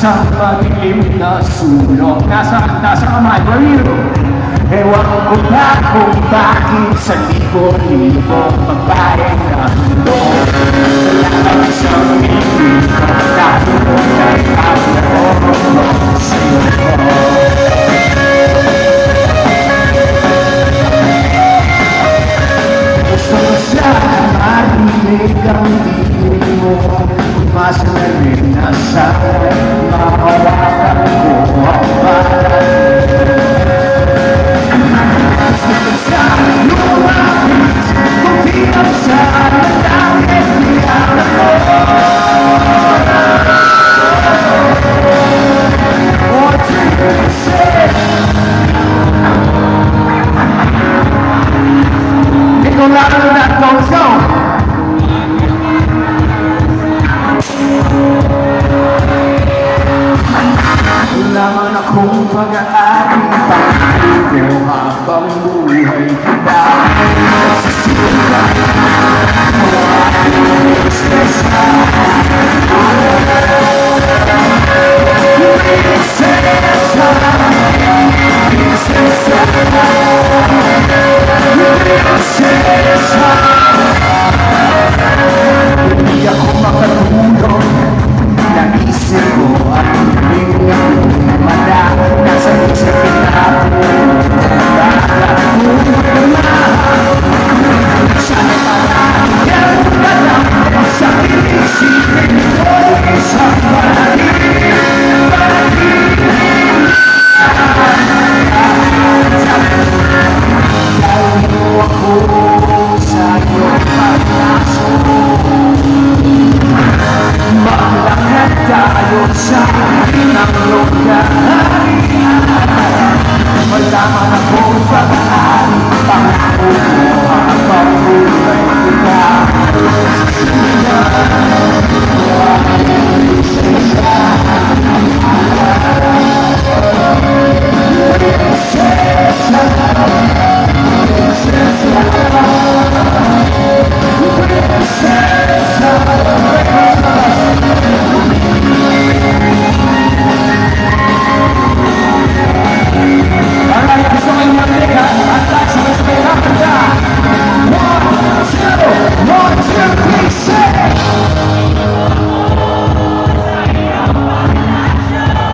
Sa madilim na sulok, nasa kamay ko yun. Ewan ko ba kung bakit sa libo-libo magbayang na mundo. Kailangan siyang ibig ko, dahil ko kay ako sa'yo ko. Gusto ko siya marinig ang bibig mo. Umasa na rin na sa'yo, makawakan ko ang balat. Gusto ko siya lumapit, kung di lang siya malapit, di alam mo. What do you say? Hindi ko lalo na goes on. Kailangan akong pag-aari pang-ibig ko habang buhay kita. Nagsisipan mo ang stress na hindi ako makatulog. Naisip ko at hindi mala. Nasa isip kita po. Bakit mo naman? Sana parang yan ka lang. Sa inisipin ko isang Dahil ako sa iyong paglaso. Maglakad tayo sa ng lugar.